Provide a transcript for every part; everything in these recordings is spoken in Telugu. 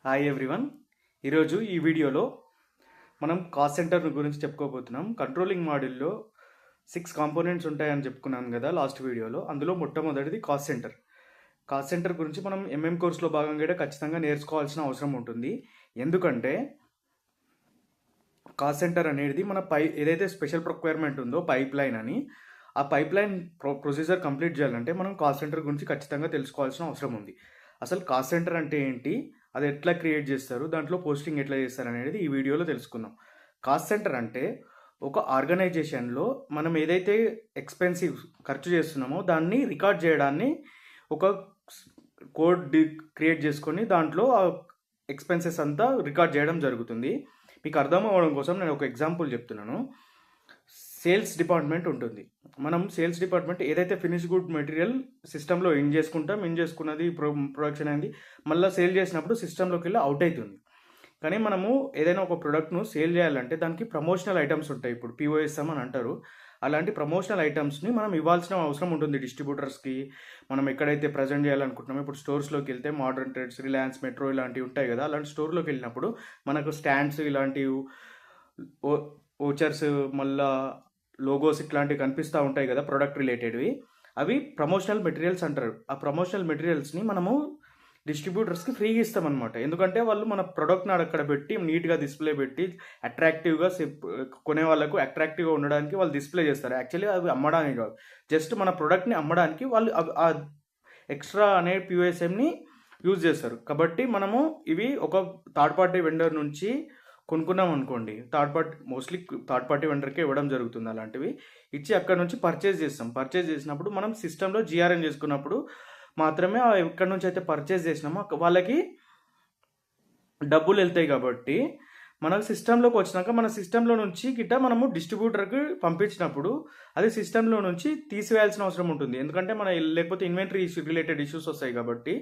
Hi everyone. ఈరోజు ఈ వీడియోలో మనం కాస్ట్ సెంటర్ గురించి చెప్పుకోబోతున్నాం. కంట్రోలింగ్ మాడ్యూల్లో 6 కాంపోనెంట్స్ ఉంటాయని చెప్పుకున్నాను కదా లాస్ట్ వీడియోలో. అందులో మొట్టమొదటిది కాస్ట్ సెంటర్. కాస్ట్ సెంటర్ గురించి మనం ఎంఎం కోర్సులో భాగంగా ఖచ్చితంగా నేర్చుకోవాల్సిన అవసరం ఉంటుంది. ఎందుకంటే కాస్ట్ సెంటర్ అనేది మన ఏదైతే స్పెషల్ ప్రొక్వైర్మెంట్ ఉందో పైప్ లైన్ అని, ఆ పైప్ లైన్ ప్రొసీజర్ కంప్లీట్ చేయాలంటే మనం కాస్ట్ సెంటర్ గురించి ఖచ్చితంగా తెలుసుకోవాల్సిన అవసరం ఉంది. అసలు కాస్ట్ సెంటర్ అంటే ఏంటి, అది ఎట్లా క్రియేట్ చేస్తారు, దాంట్లో పోస్టింగ్ ఎట్లా చేస్తారు అనేది ఈ వీడియోలో తెలుసుకుందాం. కాస్ట్ సెంటర్ అంటే ఒక ఆర్గనైజేషన్లో మనం ఏదైతే ఎక్స్పెన్సివ్ ఖర్చు చేస్తున్నామో దాన్ని రికార్డ్ చేయడాన్ని ఒక కోడ్ క్రియేట్ చేసుకొని దాంట్లో ఆ ఎక్స్పెన్సెస్ అంతా రికార్డ్ చేయడం జరుగుతుంది. మీకు అర్థం అవ్వడం కోసం నేను ఒక ఎగ్జాంపుల్ చెప్తున్నాను. సేల్స్ డిపార్ట్మెంట్ ఉంటుంది. మనం సేల్స్ డిపార్ట్మెంట్ ఏదైతే ఫినిష్ గుడ్ మెటీరియల్ సిస్టంలో ఇన్ చేసుకున్నది ప్రొడక్షన్ అయింది, మళ్ళీ సేల్ చేసినప్పుడు సిస్టంలోకి వెళ్ళి అవుట్ అవుతుంది. కానీ మనము ఏదైనా ఒక ప్రోడక్ట్ను సేల్ చేయాలంటే దానికి ప్రమోషనల్ ఐటమ్స్ ఉంటాయి. ఇప్పుడు పిఓఎస్ఎం అని అంటారు. అలాంటి ప్రమోషనల్ ఐటమ్స్ని మనం ఇవ్వాల్సిన అవసరం ఉంటుంది డిస్ట్రిబ్యూటర్స్కి. మనం ఎక్కడైతే ప్రజెంట్ చేయాలనుకుంటున్నామో, ఇప్పుడు స్టోర్స్లోకి వెళ్తే మోడర్న్ ట్రేడ్స్, రిలయన్స్, మెట్రో ఇలాంటివి ఉంటాయి కదా, అలాంటి స్టోర్లోకి వెళ్ళినప్పుడు మనకు స్టాండ్స్ ఇలాంటివి, ఓచర్స్, మళ్ళా లోగోస్ ఇట్లాంటివి కనిపిస్తూ ఉంటాయి కదా ప్రొడక్ట్ రిలేటెడ్వి. అవి ప్రమోషనల్ మెటీరియల్స్ అంటారు. ఆ ప్రమోషనల్ మెటీరియల్స్ని మనము డిస్ట్రిబ్యూటర్స్కి ఫ్రీగా ఇస్తామన్నమాట. ఎందుకంటే వాళ్ళు మన ప్రొడక్ట్ని అక్కడ పెట్టి నీట్గా డిస్ప్లే పెట్టి అట్రాక్టివ్గా కొనే వాళ్ళకు అట్రాక్టివ్గా ఉండడానికి వాళ్ళు డిస్ప్లే చేస్తారు. యాక్చువల్లీ అవి అమ్మడానికి కాదు, జస్ట్ మన ప్రొడక్ట్ని అమ్మడానికి వాళ్ళు ఆ ఎక్స్ట్రా అనే పిఓఎస్ఎంని యూజ్ చేస్తారు. కాబట్టి మనము ఇవి ఒక థర్డ్ పార్టీ వెండర్ నుంచి కొనుక్కున్నాం అనుకోండి, మోస్ట్లీ థర్డ్ పార్టీ వెండర్కే ఇవ్వడం జరుగుతుంది. అలాంటివి ఇచ్చి అక్కడ నుంచి పర్చేజ్ చేస్తాం. పర్చేజ్ చేసినప్పుడు మనం సిస్టంలో జిఆర్ఎన్ చేసుకున్నప్పుడు మాత్రమే ఎక్కడి నుంచి అయితే పర్చేజ్ చేసినామో వాళ్ళకి డబ్బులు వెళ్తాయి. కాబట్టి మనకు సిస్టంలోకి వచ్చినాక మన సిస్టంలో నుంచి గిట్ట మనము డిస్ట్రిబ్యూటర్కి పంపించినప్పుడు అది సిస్టంలో నుంచి తీసివేయాల్సిన అవసరం ఉంటుంది. ఎందుకంటే లేకపోతే ఇన్వెంటరీ రిలేటెడ్ ఇష్యూస్ వస్తాయి. కాబట్టి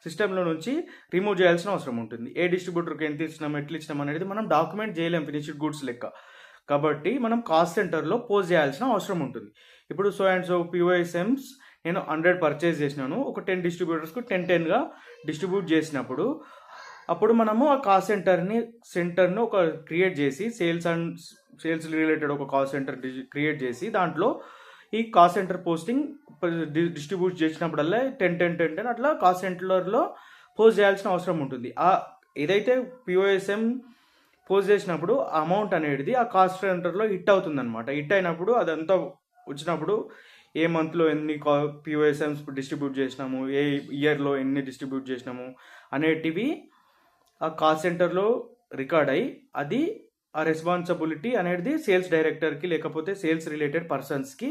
సిస్టంలో నుంచి రిమూవ్ చేయాల్సిన అవసరం ఉంటుంది. ఏ డిస్ట్రిబ్యూటర్కి ఎంత ఇచ్చినాం, ఎట్లా ఇచ్చినాం అనేది మనం డాక్యుమెంట్ చేయలేం ఫినిష్డ్ గుడ్స్ లెక్క. కాబట్టి మనం కాస్ట్ సెంటర్లో పోస్ట్ చేయాల్సిన అవసరం ఉంటుంది. ఇప్పుడు సో అండ్ సో పిఓఎస్ఎమ్స్ నేను 100 పర్చేజ్ చేసినాను, ఒక 10 డిస్ట్రిబ్యూటర్స్కు 10గా డిస్ట్రిబ్యూట్ చేసినప్పుడు అప్పుడు మనము ఆ కాస్ట్ సెంటర్ను ఒక క్రియేట్ చేసి సేల్స్ రిలేటెడ్ ఒక కాస్ట్ సెంటర్ క్రియేట్ చేసి దాంట్లో ఈ కాస్ట్ సెంటర్ పోస్టింగ్ డిస్ట్రిబ్యూట్ చేసినప్పుడల్లా 10 అట్లా కాస్ట్ సెంటర్లో పోస్ట్ చేయాల్సిన అవసరం ఉంటుంది. ఏదైతే పిఓఎస్ఎం పోస్ట్ చేసినప్పుడు అమౌంట్ అనేది ఆ కాస్ట్ సెంటర్లో హిట్ అవుతుంది అనమాట. హిట్ అయినప్పుడు అదంతా వచ్చినప్పుడు ఏ మంత్లో ఎన్ని పిఓఎస్ఎమ్స్ డిస్ట్రిబ్యూట్ చేసినాము, ఏ ఇయర్లో ఎన్ని డిస్ట్రిబ్యూట్ చేసినాము అనేటివి ఆ కాస్ట్ సెంటర్లో రికార్డ్ అయ్యి అది ఆ రెస్పాన్సిబిలిటీ అనేది సేల్స్ డైరెక్టర్కి లేకపోతే సేల్స్ రిలేటెడ్ పర్సన్స్కి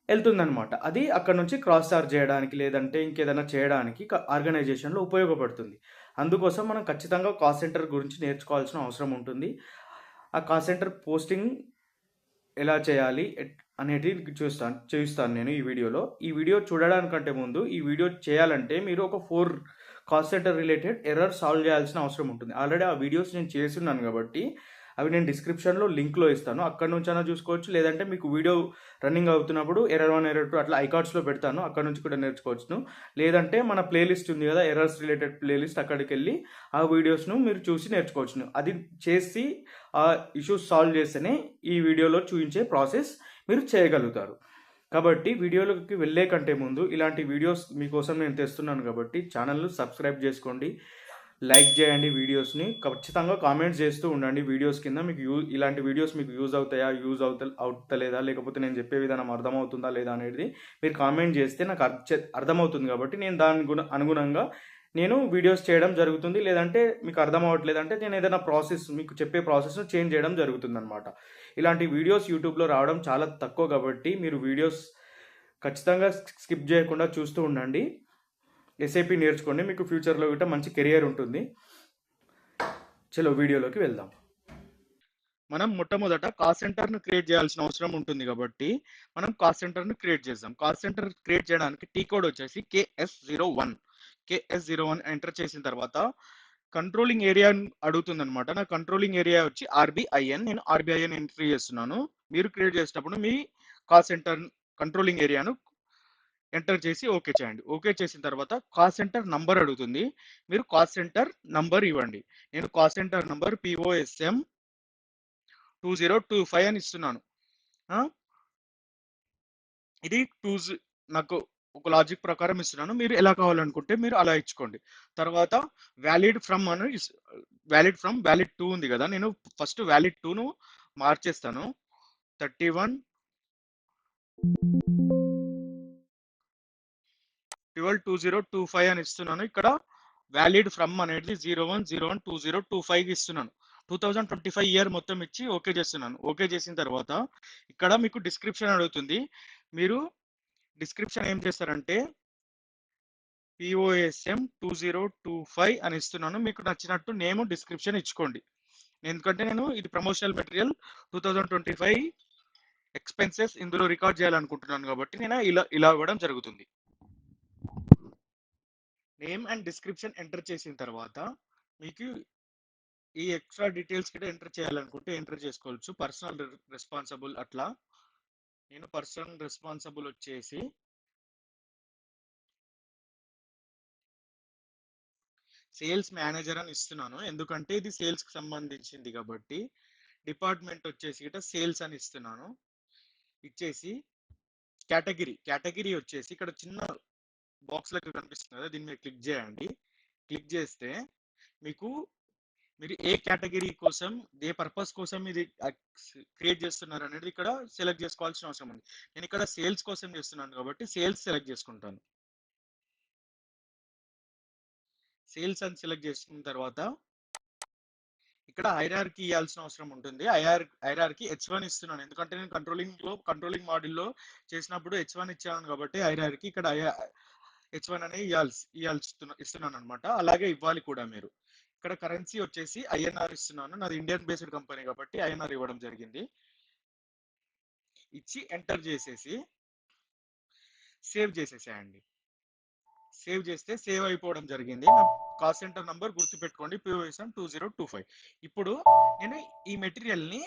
వెళ్తుందనమాట. అది అక్కడ నుంచి క్రాస్ చార్జ్ చేయడానికి లేదంటే ఇంకేదైనా చేయడానికి ఆర్గనైజేషన్లో ఉపయోగపడుతుంది. అందుకోసం మనం ఖచ్చితంగా కాస్ట్ సెంటర్ గురించి నేర్చుకోవాల్సిన అవసరం ఉంటుంది. ఆ కాస్ట్ సెంటర్ పోస్టింగ్ ఎలా చేయాలి అనేది చూపిస్తాను నేను ఈ వీడియోలో. ఈ వీడియో చూడడానికంటే ముందు ఈ వీడియో చేయాలంటే మీరు ఒక 4 cost centre related error solve చేయాల్సిన అవసరం ఉంటుంది. ఆల్రెడీ ఆ వీడియోస్ నేను చేస్తున్నాను కాబట్టి అవి నేను డిస్క్రిప్షన్లో లింక్లో ఇస్తాను, అక్కడ నుంచి అయినా చూసుకోవచ్చు. లేదంటే మీకు వీడియో రన్నింగ్ అవుతున్నప్పుడు ఎర్రర్ 1, ఎర్రర్ 2 అట్లా ఐకార్డ్స్లో పెడతాను, అక్కడ నుంచి కూడా నేర్చుకోవచ్చు. లేదంటే మన ప్లేలిస్ట్ ఉంది కదా, ఎర్రర్స్ రిలేటెడ్ ప్లేలిస్ట్, అక్కడికి వెళ్ళి ఆ వీడియోస్ను మీరు చూసి నేర్చుకోవచ్చు. అది చేసి ఆ ఇష్యూస్ సాల్వ్ చేస్తేనే ఈ వీడియోలో చూపించే ప్రాసెస్ మీరు చేయగలుగుతారు. కాబట్టి వీడియోలోకి వెళ్ళే కంటే ముందు ఇలాంటి వీడియోస్ మీకోసం నేను తెస్తున్నాను కాబట్టి ఛానల్ను సబ్స్క్రైబ్ చేసుకోండి, లైక్ చేయండి, వీడియోస్ని ఖచ్చితంగా కామెంట్స్ చేస్తూ ఉండండి. వీడియోస్ కింద మీకు ఇలాంటి వీడియోస్ మీకు యూజ్ అవుతాయా, అవుతలేదా, లేకపోతే నేను చెప్పే విధానం అర్థమవుతుందా లేదా అనేది మీరు కామెంట్ చేస్తే నాకు అర్థమవుతుంది. కాబట్టి నేను దాని అనుగుణంగా నేను వీడియోస్ చేయడం జరుగుతుంది. లేదంటే మీకు అర్థం అవ్వట్లేదంటే నేను ఏదైనా మీకు చెప్పే ప్రాసెస్ను చేంజ్ చేయడం జరుగుతుంది అనమాట. ఇలాంటి వీడియోస్ యూట్యూబ్లో రావడం చాలా తక్కువ కాబట్టి మీరు వీడియోస్ ఖచ్చితంగా స్కిప్ చేయకుండా చూస్తూ ఉండండి. ఎస్ఐపి నేర్చుకోండి, మీకు ఫ్యూచర్లో గిట్ట మంచి కెరియర్ ఉంటుంది. చలో వీడియోలోకి వెళ్దాం. మనం మొట్టమొదట కాస్ట్ సెంటర్ను క్రియేట్ చేయాల్సిన అవసరం ఉంటుంది. కాబట్టి మనం కాస్ట్ సెంటర్ను క్రియేట్ చేద్దాం. కాస్ట్ సెంటర్ క్రియేట్ చేయడానికి టీ కోడ్ వచ్చేసి KS01 ఎంటర్ చేసిన తర్వాత కంట్రోలింగ్ ఏరియా అడుగుతుంది అనమాట. నా కంట్రోలింగ్ ఏరియా వచ్చి RBIN, నేను RBIN ఎంట్రీ చేస్తున్నాను. మీరు క్రియేట్ చేసేటప్పుడు మీ కాస్ట్ సెంటర్ కంట్రోలింగ్ ఏరియాను ఎంటర్ చేసి ఓకే చేయండి. ఓకే చేసిన తర్వాత కాల్ సెంటర్ నంబర్ అడుగుతుంది. మీరు కాల్ సెంటర్ నంబర్ ఇవ్వండి. నేను కాల్ సెంటర్ నంబర్ POSM 2025 అని ఇస్తున్నాను. ఆ, ఇది నాకు ఒక లాజిక్ ప్రకారం ఇస్తున్నాను. మీరు ఎలా కావాలనుకుంటే మీరు అలా ఇచ్చుకోండి. తర్వాత వ్యాలిడ్ ఫ్రమ్ అని వ్యాలిడ్ 2 ఉంది కదా, నేను ఫస్ట్ వ్యాలిడ్ 2ను మార్చేస్తాను. 31 12 2025 అని ఇస్తున్నాను. ఇక్కడ వ్యాలిడ్ ఫ్రమ్ అనేది 01/01/2025 ఇస్తున్నాను. 2025 ఇయర్ మొత్తం ఇచ్చి ఓకే చేస్తున్నాను. ఓకే చేసిన తర్వాత ఇక్కడ మీకు డిస్క్రిప్షన్ అడుగుతుంది. మీరు డిస్క్రిప్షన్ ఏం చేస్తారంటే POSM 2025 అని ఇస్తున్నాను. మీకు నచ్చినట్టు నేమ్ డిస్క్రిప్షన్ ఇచ్చుకోండి. ఎందుకంటే నేను ఇది ప్రమోషనల్ మెటీరియల్ 2025 ఎక్స్పెన్సెస్ ఇందులో రికార్డ్ చేయాలనుకుంటున్నాను కాబట్టి నేను ఇలా ఇవ్వడం జరుగుతుంది. నేమ్ అండ్ డిస్క్రిప్షన్ ఎంటర్ చేసిన తర్వాత మీకు ఈ ఎక్స్ట్రా డీటెయిల్స్ కూడా ఎంటర్ చేయాలనుకుంటే ఎంటర్ చేసుకోవచ్చు. పర్సనల్ రెస్పాన్సిబుల్ అట్లా. నేను పర్సనల్ రెస్పాన్సిబుల్ వచ్చేసి సేల్స్ మేనేజర్ అని ఇస్తున్నాను. ఎందుకంటే ఇది సేల్స్ కి సంబంధించింది కాబట్టి. డిపార్ట్మెంట్ వచ్చేసి గిట్ట సేల్స్ అని ఇస్తున్నాను. ఇచ్చేసి కేటగిరీ వచ్చేసి ఇక్కడ చిన్న బాక్స్ లెక్క కనిపిస్తుంది కదా, దీని మీద క్లిక్ చేయండి. క్లిక్ చేస్తే మీకు మీరు ఏ కేటగిరీ కోసం, ఏ పర్పస్ కోసం ఇది క్రియేట్ చేస్తున్నారు అనేది ఇక్కడ సెలెక్ట్ చేసుకోవాల్సిన అవసరం ఉంది. నేను ఇక్కడ సేల్స్ కోసం చేస్తున్నాను కాబట్టి సేల్స్ సెలెక్ట్ చేసుకుంటాను. సేల్స్ అని సెలెక్ట్ చేసుకున్న తర్వాత ఇక్కడ హైరార్కీ ఇవ్వాల్సిన అవసరం ఉంటుంది. హైరార్కీ H1 ఇస్తున్నాను. ఎందుకంటే నేను కంట్రోలింగ్ మాడ్యూల్లో చేసినప్పుడు H1 ఇచ్చాను కాబట్టి హైరార్కీ ఇక్కడ H1 అనే ఇస్తున్నాను అనమాట. అలాగే ఇవ్వాలి కూడా మీరు. ఇక్కడ కరెన్సీ వచ్చేసి INR ఇస్తున్నాను. నాది ఇండియన్ బేస్డ్ కంపెనీ కాబట్టి INR ఇవ్వడం జరిగింది. ఇచ్చి ఎంటర్ చేసేసి సేవ్ చేసేసేయండి. సేవ్ చేస్తే సేవ్ అయిపోవడం జరిగింది. నా కాల్ సెంటర్ నంబర్ గుర్తుపెట్టుకోండి, POSM 2025. ఇప్పుడు నేను ఈ మెటీరియల్ ని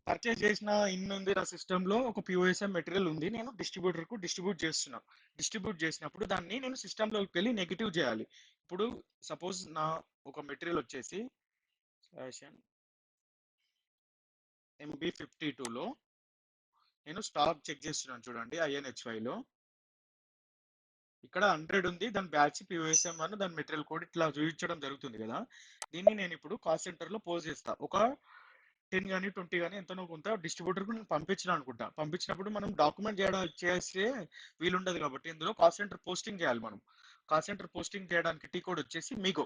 పర్చేస్ చేసిన ఉంది నా సిస్టమ్ లో ఒక POSM మెటీరియల్ ఉంది. నేను డిస్ట్రిబ్యూటర్ కు డిస్ట్రిబ్యూట్ చేస్తున్నాను. డిస్ట్రిబ్యూట్ చేసినప్పుడు దాన్ని నేను సిస్టమ్ లోకి వెళ్ళి నెగిటివ్ చేయాలి. ఇప్పుడు సపోజ్ నా ఒక మెటీరియల్ వచ్చేసి MB52 లో నేను స్టాక్ చెక్ చేస్తున్నాను చూడండి. INH5 లో ఇక్కడ 100 ఉంది, దాని బ్యాచ్ POSM అని దాని మెటీరియల్ కోడ్ ఇట్లా చూపించడం జరుగుతుంది కదా. దీన్ని నేను ఇప్పుడు కాల్ సెంటర్ లో పోస్ట్ చేస్తా. ఒక 10 కానీ 20 కానీ ఎంతనో కొంత డిస్ట్రిబ్యూటర్ కు నేను పంపించిన అనుకుంటా. పంపించినప్పుడు మనం డాక్యుమెంట్ చేస్తే వీలుండదు కాబట్టి ఇందులో కాల్ సెంటర్ పోస్టింగ్ చేయాలి మనం. కాల్ సెంటర్ పోస్టింగ్ చేయడానికి టీ కోడ్ వచ్చేసి మీగో.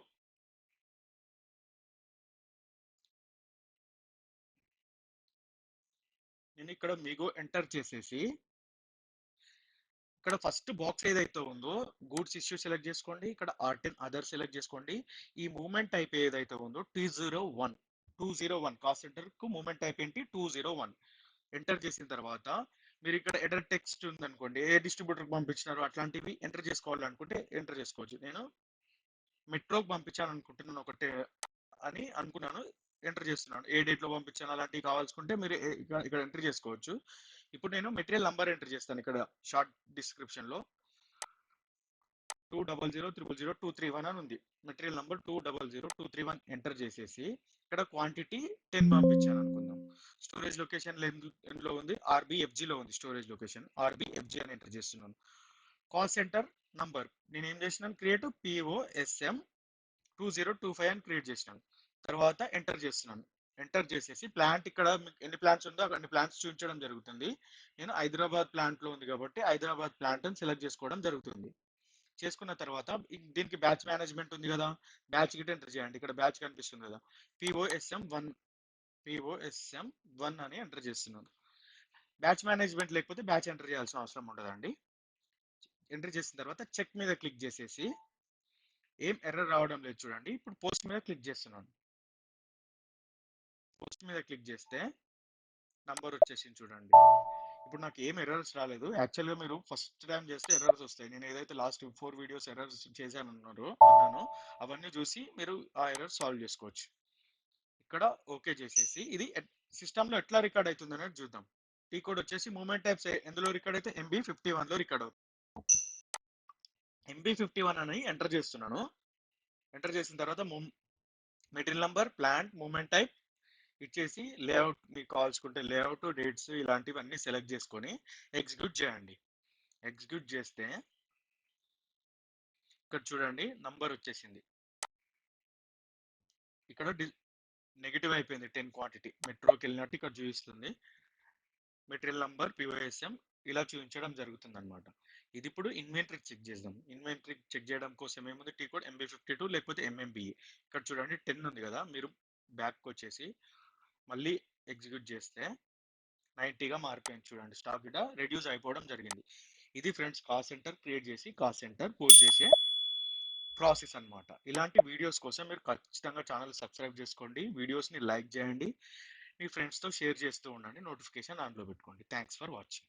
నేను ఇక్కడ మీగో ఎంటర్ చేసేసి ఇక్కడ ఫస్ట్ బాక్స్ ఏదైతే ఉందో గూడ్స్ ఇష్యూ సెలెక్ట్ చేసుకోండి. ఇక్కడ R10 అదర్ సెలెక్ట్ చేసుకోండి. ఈ మూవ్మెంట్ టైప్ ఏదైతే ఉందో 201 కాస్ట్ సెంటర్ కు మూవ్మెంట్ టైప్ ఏంటి 201 ఎంటర్ చేసిన తర్వాత మీరు ఇక్కడ ఎడర్ టెక్స్ట్ ఉందనుకోండి, ఏ డిస్ట్రిబ్యూటర్ పంపించినారో అట్లాంటివి ఎంటర్ చేసుకోవాలనుకుంటే ఎంటర్ చేసుకోవచ్చు. నేను మెట్రోకి పంపించాను అనుకుంటున్నాను ఒకటే అని అనుకున్నాను, ఎంటర్ చేస్తున్నాను. ఏ డేట్ లో పంపించాను అలాంటివి కావాల్సుకుంటే మీరు ఇక్కడ ఎంటర్ చేసుకోవచ్చు. ఇప్పుడు నేను మెటీరియల్ నంబర్ ఎంటర్ చేస్తాను. ఇక్కడ షార్ట్ డిస్క్రిప్షన్ లో 200000231 అని ఉంది. మెటీరియల్ నంబర్ 2000231 ఎంటర్ చేసేసి ఇక్కడ క్వాంటిటీ 10 పంపించాను అనుకుందాం. స్టోరేజ్ లొకేషన్ ఎందులో ఉంది, RBFG లో ఉంది. స్టోరేజ్ లొకేషన్ RBFG అని ఎంటర్ చేస్తున్నాను. కాల్ సెంటర్ నంబర్ నేను ఏం చేసినాను, క్రియేట్ POSM 2025 అని క్రియేట్ చేసినాను. తర్వాత ఎంటర్ చేస్తున్నాను. ఎంటర్ చేసేసి ప్లాంట్ ఇక్కడ ఎన్ని ప్లాంట్స్ ఉందో అన్ని ప్లాంట్స్ చూపించడం జరుగుతుంది. నేను హైదరాబాద్ ప్లాంట్ లో ఉంది కాబట్టి హైదరాబాద్ ప్లాంట్ అని సెలెక్ట్ చేసుకోవడం జరుగుతుంది. చేసుకున్న తర్వాత దీనికి బ్యాచ్ మేనేజ్మెంట్ ఉంది కదా, బ్యాచ్ గిట్ ఎంటర్ చేయండి. ఇక్కడ బ్యాచ్ కనిపిస్తుంది కదా, POSM 1 అని ఎంటర్ చేస్తున్నాను. బ్యాచ్ మేనేజ్మెంట్ లేకపోతే బ్యాచ్ ఎంటర్ చేయాల్సిన అవసరం ఉండదండి. ఎంటర్ చేసిన తర్వాత చెక్ మీద క్లిక్ చేసేసి ఏం ఎర్రర్ రావడం లేదు చూడండి. ఇప్పుడు పోస్ట్ మీద క్లిక్ చేస్తున్నాను. పోస్ట్ మీద క్లిక్ చేస్తే నంబర్ వచ్చేసింది చూడండి. ఇప్పుడు నాకు ఏం ఎర్రర్స్ రాలేదు. యాక్చువల్గా మీరు ఫస్ట్ టైం చేస్తే ఎర్రర్స్ వస్తాయి. నేను ఏదైతే లాస్ట్ 4 వీడియోస్ ఎర్రర్స్ అన్నానో అవన్నీ చూసి మీరు ఆ ఎర్రర్ సాల్వ్ చేసుకోవచ్చు. ఇక్కడ ఓకే చేసేసి ఇది సిస్టమ్ లో ఎట్లా రికార్డ్ అవుతుంది అనేది చూద్దాం. టీ కోడ్ వచ్చేసి మూమెంట్ టైప్స్ ఎందులో రికార్డ్ అయితే MB51 లో రికార్డ్ అవుతుంది. MB51 అని ఎంటర్ చేస్తున్నాను. ఎంటర్ చేసిన తర్వాత material number, plant, movement type ఇచ్చేసి లేఅవుట్ మీకు కావాల్సుకుంటే లేఅవుట్, డేట్స్ ఇలాంటివన్నీ సెలెక్ట్ చేసుకొని ఎగ్జిక్యూట్ చేయండి. ఎగ్జిక్యూట్ చేస్తే ఇక్కడ చూడండి నంబర్ వచ్చేసింది. ఇక్కడ నెగిటివ్ అయిపోయింది 10 క్వాంటిటీ. మెట్రోకి వెళ్ళినట్టు ఇక్కడ చూపిస్తుంది. మెటీరియల్ నంబర్, పిఓఎస్ఎం ఇలా చూపించడం జరుగుతుంది అనమాట. ఇది ఇప్పుడు ఇన్వెంటరీ చెక్ చేద్దాం. ఇన్వెంటరీ చెక్ చేయడం కోసం ఏముంది, టీ కోడ్ MB52 లేకపోతే MMBE. ఇక్కడ చూడండి 10 ఉంది కదా, మీరు బ్యాక్ వచ్చేసి మళ్ళీ ఎగ్జిక్యూట్ చేస్తే 90గా మారిపోయింది. చూడండి స్టాక్ ఇక్కడ రెడ్యూస్ అయిపోవడం జరిగింది. ఇది ఫ్రెండ్స్ కాస్ట్ సెంటర్ క్రియేట్ చేసి కాస్ట్ సెంటర్ పోస్ట్ చేసే ప్రాసెస్ అన్నమాట. ఇలాంటి వీడియోస్ కోసం మీరు ఖచ్చితంగా ఛానల్ సబ్స్క్రైబ్ చేసుకోండి, వీడియోస్ని లైక్ చేయండి, మీ ఫ్రెండ్స్తో షేర్ చేస్తూ ఉండండి, నోటిఫికేషన్ ఆన్లో పెట్టుకోండి. Thanks for watching.